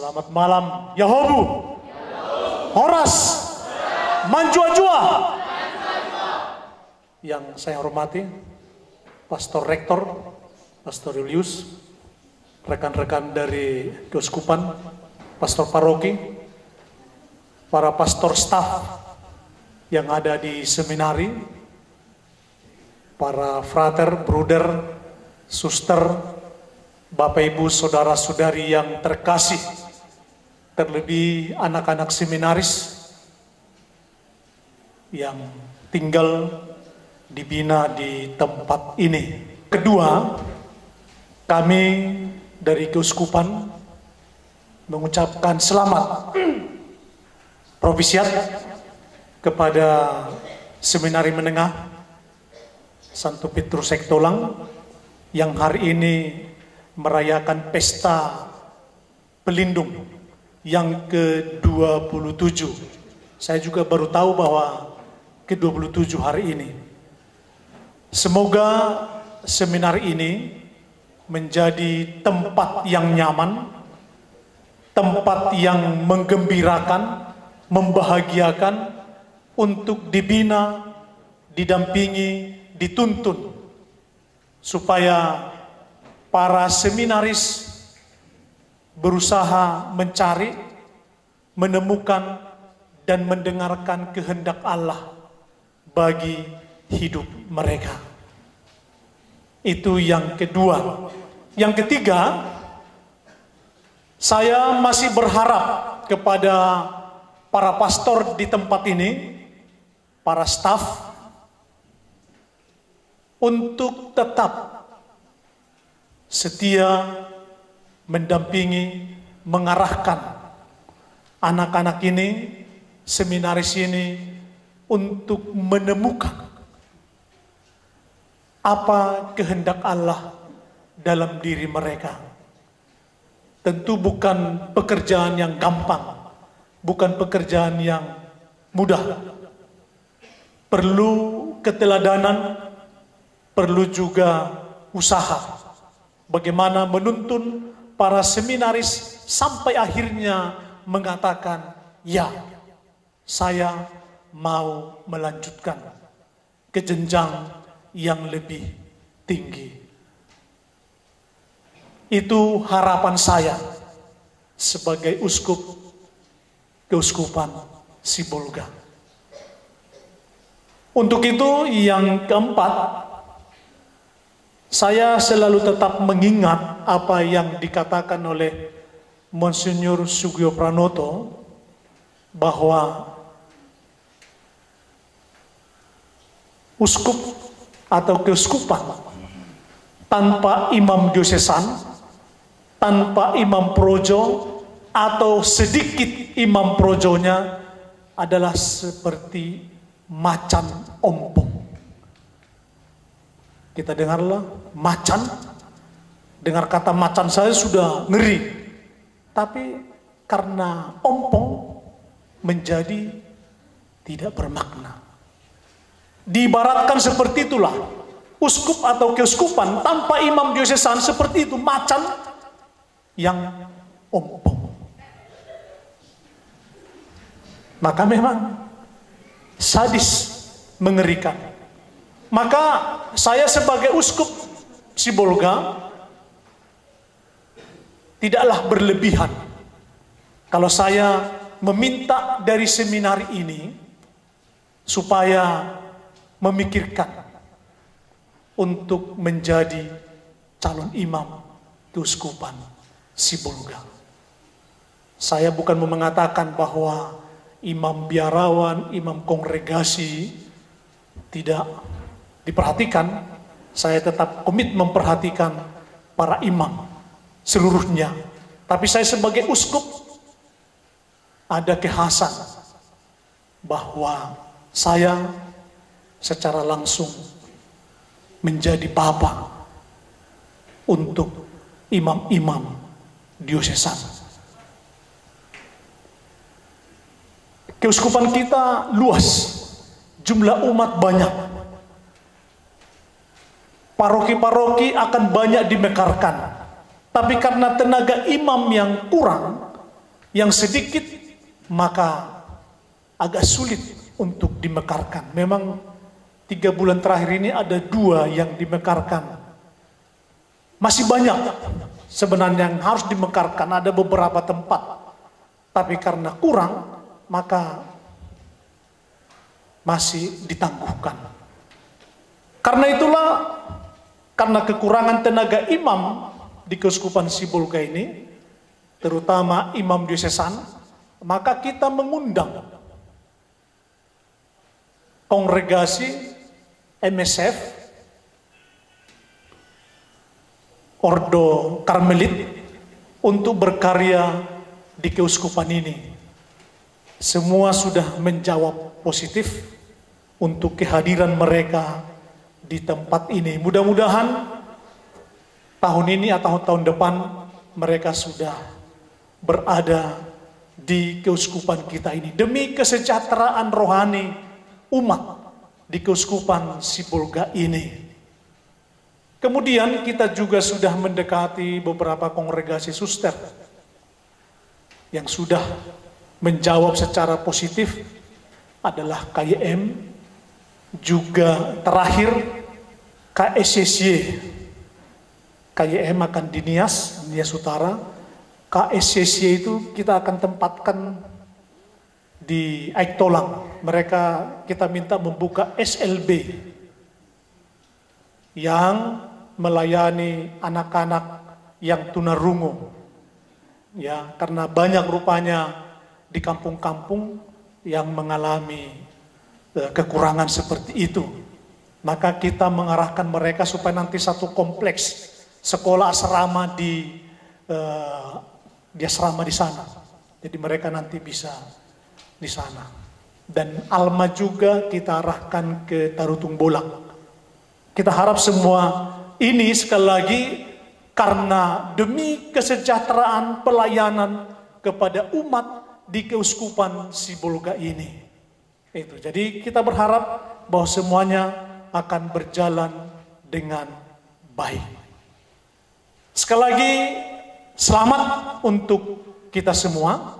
Selamat malam, Yahobu, Horas, Manjua-jua. Yang saya hormati, Pastor Rektor, Pastor Julius, rekan-rekan dari Keuskupan, Pastor Paroki, para pastor staf yang ada di seminari, para frater, bruder, suster, Bapak Ibu, saudara-saudari yang terkasih, terlebih anak-anak seminaris yang tinggal dibina di tempat ini. Kedua, kami dari Keuskupan mengucapkan selamat propisiat kepada Seminari Menengah Santo Petrus Sektolang yang hari ini merayakan pesta pelindung yang ke-27. Saya juga baru tahu bahwa ke-27 hari ini. Semoga seminar ini menjadi tempat yang nyaman, tempat yang menggembirakan, membahagiakan untuk dibina, didampingi, dituntun supaya para seminaris berusaha mencari, menemukan, dan mendengarkan kehendak Allah bagi hidup mereka. Itu yang kedua. Yang ketiga, saya masih berharap kepada para pastor di tempat ini, para staf, untuk tetap setia mendampingi, mengarahkan anak-anak ini, seminaris ini untuk menemukan apa kehendak Allah dalam diri mereka. Tentu bukan pekerjaan yang gampang, bukan pekerjaan yang mudah. Perlu keteladanan, perlu juga usaha. Bagaimana menuntun para seminaris sampai akhirnya mengatakan, ya, saya mau melanjutkan ke jenjang yang lebih tinggi. Itu harapan saya sebagai uskup Keuskupan Sibolga. Untuk itu yang keempat, saya selalu tetap mengingat apa yang dikatakan oleh Monsinyur Sugio Pranoto bahwa uskup atau keuskupan tanpa imam diosesan, tanpa imam projo atau sedikit imam projonya adalah seperti macan ompong. Kita dengarlah macan, dengar kata macan saya sudah ngeri. Tapi karena ompong menjadi tidak bermakna. Diibaratkan seperti itulah uskup atau keuskupan tanpa imam diosesan seperti itu, macan yang ompong. Maka memang sadis, mengerikan. Maka saya sebagai uskup Sibolga tidaklah berlebihan kalau saya meminta dari seminari ini supaya memikirkan untuk menjadi calon imam Keuskupan Sibolga. Saya bukan mengatakan bahwa imam biarawan, imam kongregasi tidak diperhatikan. Saya tetap komit memperhatikan para imam seluruhnya. Tapi saya sebagai uskup ada kekhasan bahwa saya secara langsung menjadi bapak untuk imam-imam diosesan. Keuskupan kita luas, jumlah umat banyak. Paroki-paroki akan banyak dimekarkan. Tapi karena tenaga imam yang kurang, Yang sedikit maka agak sulit untuk dimekarkan. Memang 3 bulan terakhir ini ada 2 yang dimekarkan. Masih banyak sebenarnya yang harus dimekarkan, ada beberapa tempat. Tapi karena kurang, maka masih ditangguhkan. Karena itulah, karena kekurangan tenaga imam di Keuskupan Sibolga ini, terutama imam diosesan, maka kita mengundang kongregasi MSF, Ordo Karmelit, untuk berkarya di keuskupan ini. Semua sudah menjawab positif untuk kehadiran mereka di tempat ini. Mudah-mudahan tahun ini atau tahun depan mereka sudah berada di keuskupan kita ini demi kesejahteraan rohani umat di Keuskupan Sibolga ini. Kemudian kita juga sudah mendekati beberapa kongregasi suster yang sudah menjawab secara positif, adalah KYM, juga terakhir KSCC. KYM akan di Nias Utara. KSCC itu kita akan tempatkan di Aiktolang. Mereka kita minta membuka SLB yang melayani anak-anak yang tunarungu. Ya, karena banyak rupanya di kampung-kampung yang mengalami kekurangan seperti itu. Maka kita mengarahkan mereka supaya nanti satu kompleks sekolah asrama di asrama di sana. Jadi mereka nanti bisa di sana. Dan Alma juga kita arahkan ke Tarutung Bolak. Kita harap semua ini sekali lagi karena demi kesejahteraan pelayanan kepada umat di Keuskupan Sibolga ini. Itu. Jadi kita berharap bahwa semuanya akan berjalan dengan baik. Sekali lagi selamat untuk kita semua.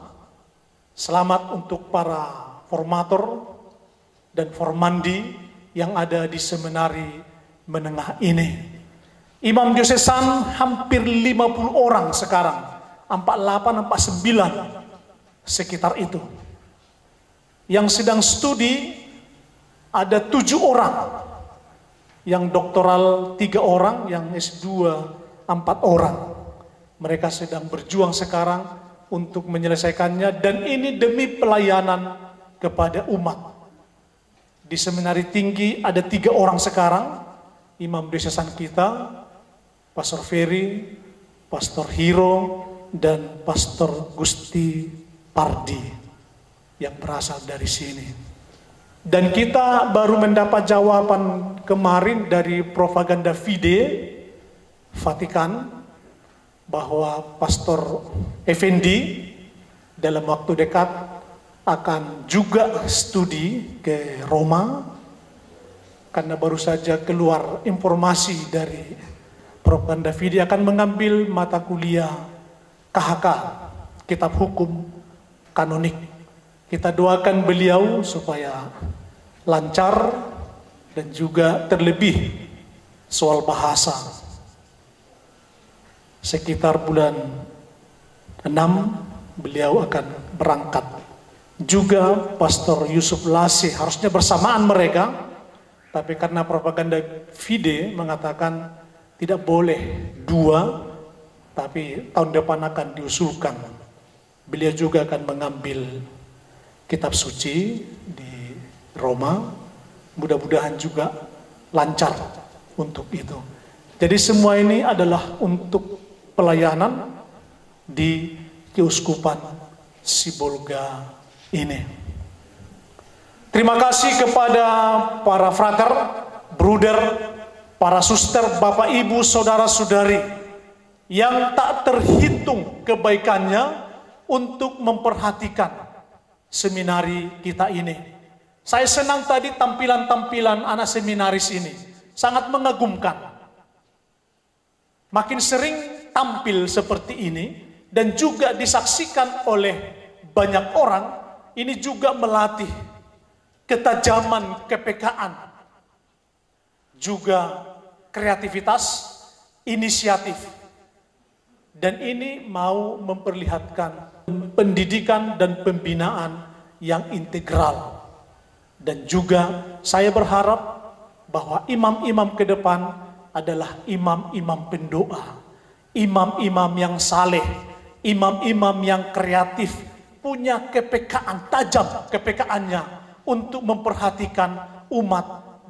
Selamat untuk para formator dan formandi yang ada di seminari menengah ini. Imam diosesan hampir 50 orang sekarang, 48, 49 sekitar itu. Yang sedang studi ada 7 orang, yang doktoral 3 orang, yang S2 4 orang. Mereka sedang berjuang sekarang untuk menyelesaikannya, dan ini demi pelayanan kepada umat. Di seminari tinggi ada 3 orang sekarang, imam diosesan kita, Pastor Ferry, Pastor Hiro, dan Pastor Gusti Pardi yang berasal dari sini. Dan kita baru mendapat jawaban kemarin dari Propaganda Fide Vatikan bahwa Pastor Effendi dalam waktu dekat akan juga studi ke Roma, karena baru saja keluar informasi dari Propaganda Fide akan mengambil mata kuliah KHK, Kitab Hukum Kanonik. Kita doakan beliau supaya lancar dan juga terlebih soal bahasa. Sekitar bulan 6 beliau akan berangkat. Juga Pastor Yusuf Lase harusnya bersamaan mereka, tapi karena Propaganda Fide mengatakan tidak boleh 2, tapi tahun depan akan diusulkan. Beliau juga akan mengambil kitab suci di Roma. Mudah-mudahan juga lancar untuk itu. Jadi semua ini adalah untuk pelayanan di Keuskupan Sibolga ini. Terima kasih kepada para frater, bruder, para suster, bapak ibu, saudara-saudari yang tak terhitung kebaikannya untuk memperhatikan seminari kita ini. Saya senang tadi tampilan-tampilan anak seminaris ini, sangat mengagumkan. Makin sering tampil seperti ini dan juga disaksikan oleh banyak orang, ini juga melatih ketajaman kepekaan, juga kreativitas, inisiatif. Dan ini mau memperlihatkan pendidikan dan pembinaan yang integral. Dan juga saya berharap bahwa imam-imam ke depan adalah imam-imam pendoa, imam-imam yang saleh, imam-imam yang kreatif, punya kepekaan, tajam kepekaannya untuk memperhatikan umat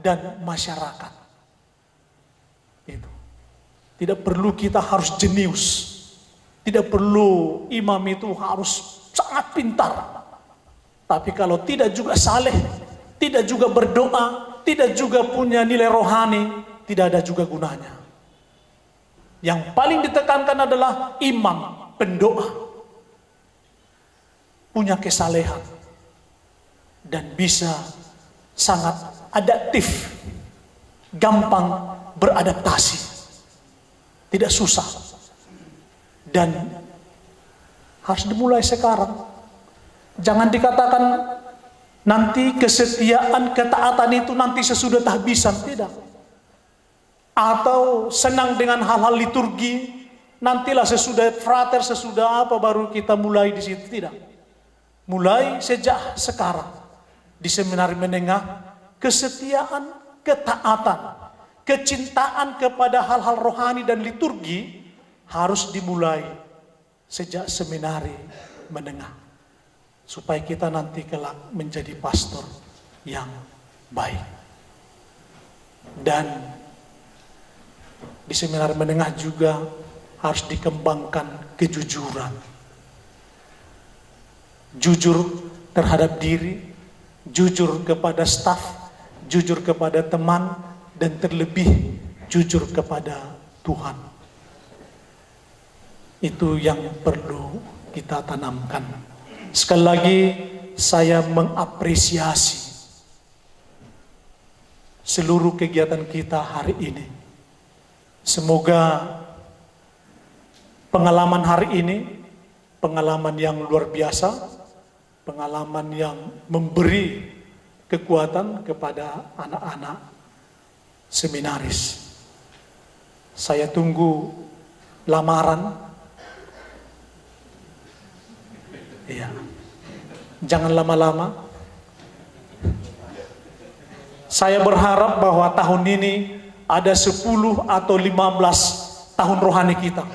dan masyarakat. Itu. Tidak perlu kita harus jenius, tidak perlu imam itu harus sangat pintar. Tapi kalau tidak juga saleh, tidak juga berdoa, tidak juga punya nilai rohani, tidak ada juga gunanya. Yang paling ditekankan adalah imam pendoa, punya kesalehan dan bisa sangat adaptif, gampang beradaptasi, tidak susah, dan harus dimulai sekarang. Jangan dikatakan nanti kesetiaan, ketaatan itu nanti sesudah tahbisan, tidak. Atau senang dengan hal-hal liturgi, nantilah sesudah frater, sesudah apa baru kita mulai di situ, tidak. Mulai sejak sekarang di seminari menengah, kesetiaan, ketaatan, kecintaan kepada hal-hal rohani dan liturgi harus dimulai sejak seminari menengah. Supaya kita nanti kelak menjadi pastor yang baik. Dan di seminar menengah juga harus dikembangkan kejujuran. Jujur terhadap diri, jujur kepada staf, jujur kepada teman, dan terlebih jujur kepada Tuhan. Itu yang perlu kita tanamkan. Sekali lagi saya mengapresiasi seluruh kegiatan kita hari ini. Semoga pengalaman hari ini, pengalaman yang luar biasa, pengalaman yang memberi kekuatan kepada anak-anak seminaris. Saya tunggu lamaran. Iya. Jangan lama-lama. Saya berharap bahwa tahun ini ada 10 atau 15 tahun rohani kita.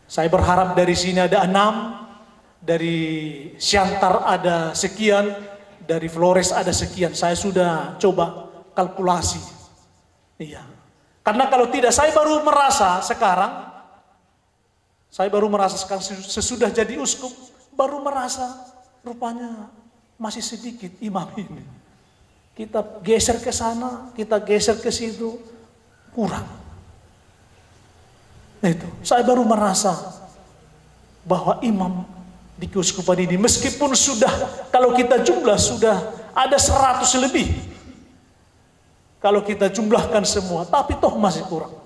Saya berharap dari sini ada 6, dari Siantar ada sekian, dari Flores ada sekian. Saya sudah coba kalkulasi. Iya. Karena kalau tidak, saya baru merasa sekarang sesudah jadi uskup, baru merasa rupanya masih sedikit imam ini. Kita geser ke sana, kita geser ke situ, kurang. Itu, saya baru merasa bahwa imam di keuskupan ini, meskipun sudah, kalau kita jumlah sudah ada 100 lebih. Kalau kita jumlahkan semua, tapi toh masih kurang.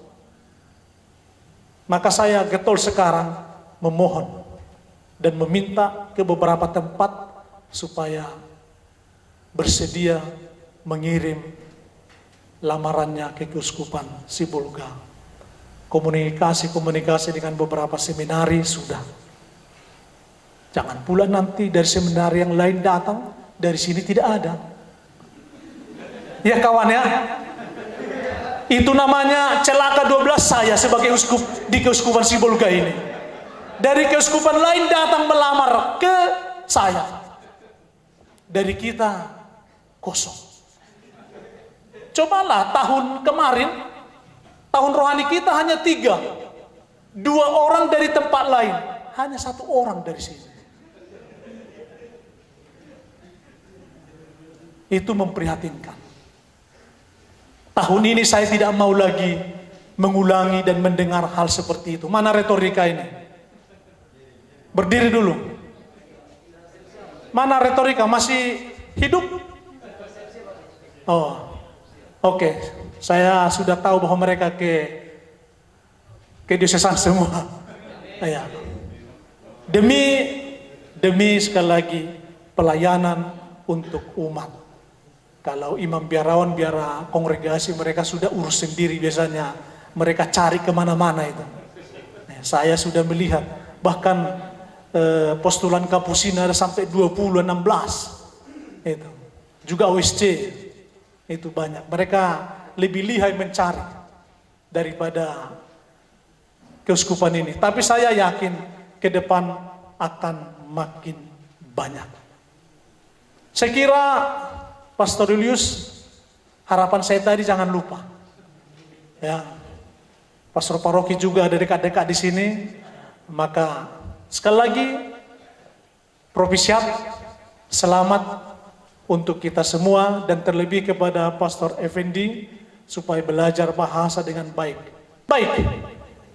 Maka saya getol sekarang memohon dan meminta ke beberapa tempat supaya bersedia mengirim lamarannya ke Keuskupan Sibolga. Komunikasi dengan beberapa seminari sudah. Jangan pula nanti dari seminari yang lain datang, dari sini tidak ada. Ya kawan ya. Itu namanya celaka 12 saya sebagai uskup di Keuskupan Sibolga ini. Dari keuskupan lain datang melamar ke saya. Dari kita kosong. Cobalah tahun kemarin, tahun rohani kita hanya 3. 2 orang dari tempat lain, hanya 1 orang dari sini. Itu memprihatinkan. Tahun ini saya tidak mau lagi mengulangi dan mendengar hal seperti itu. Mana retorika ini? Berdiri dulu. Mana retorika? Masih hidup? Oh, oke. Saya sudah tahu bahwa mereka ke diocesan semua. Ya. Demi sekali lagi pelayanan untuk umat. Kalau imam biarawan biara kongregasi mereka sudah urus sendiri biasanya, mereka cari kemana-mana itu. Saya sudah melihat bahkan postulan Kapusina ada sampai 20, 16 itu. Juga OSC itu banyak. Mereka lebih lihai mencari daripada keuskupan ini. Tapi saya yakin ke depan akan makin banyak. Saya kira Pastor Julius, harapan saya tadi jangan lupa. Ya. Pastor Paroki juga ada dekat-dekat di sini. Maka sekali lagi propisiat selamat untuk kita semua dan terlebih kepada Pastor Effendi supaya belajar bahasa dengan baik. Baik.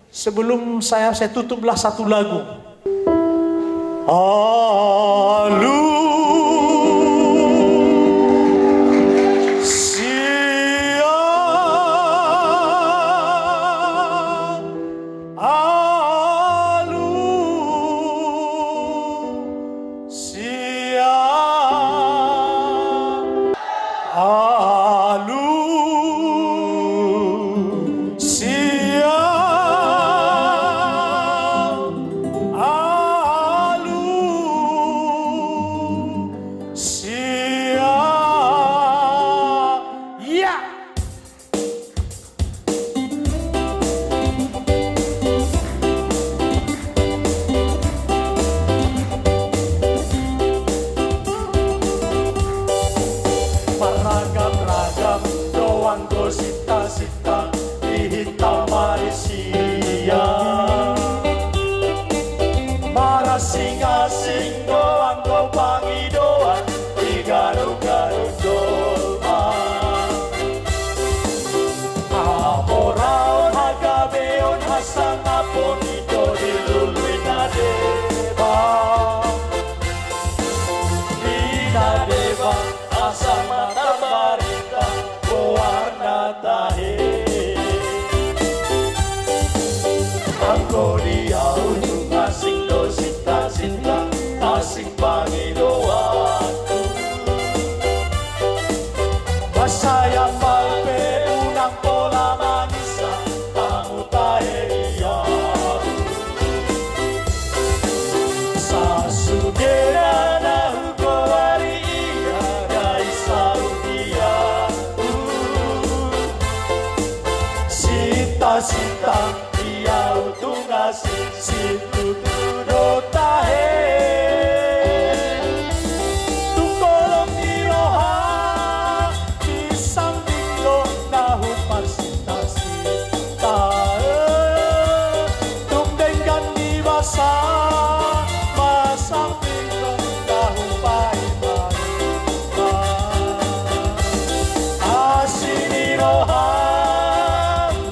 Sebelum saya tutuplah satu lagu.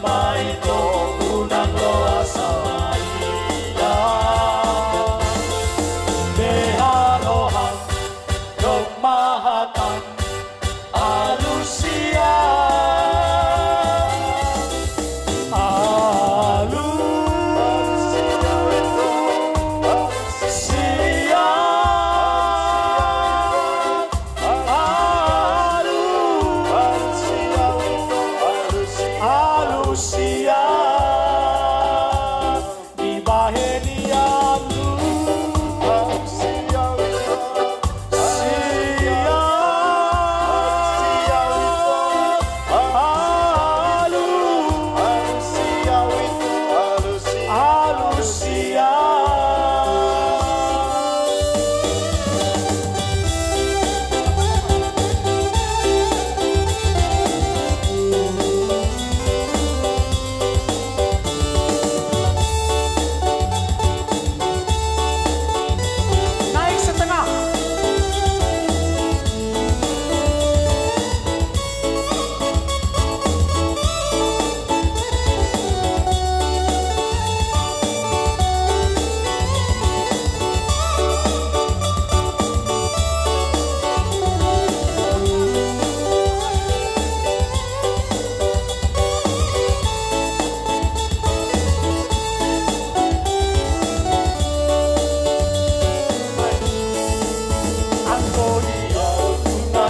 Mai to unang loa sa Maria.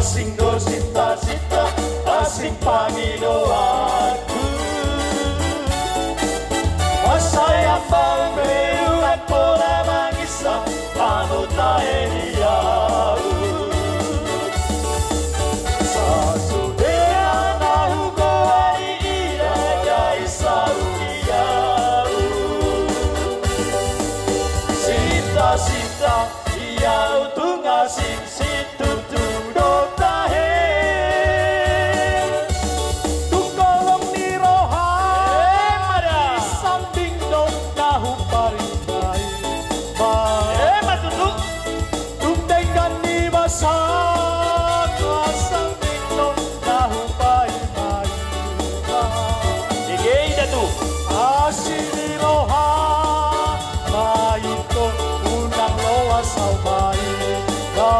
asing do cinta-cinta, asing pangidoanku. Masaya pangmeuan pola mangisa, panutahe diau. Sasudean ahu goari ida gai saudiau. Sinta-sinta iau tungasing situtu dotahe. Tukolong ni rohan sambing dong nahu parintai. Matutu tungtengan ni basah sambing dong nahu parintai. Dige ida tu asini rohan maito unang loa sau maita.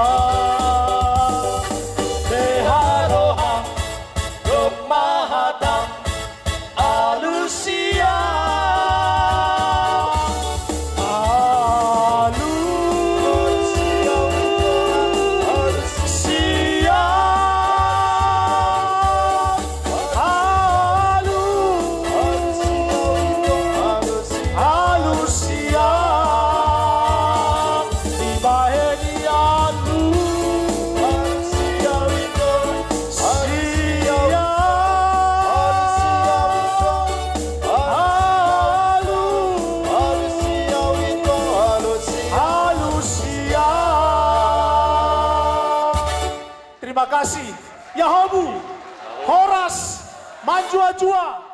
Deharoha dok mahadam alusia. Terima kasih. Yahobu, Horas, Manjua-jua.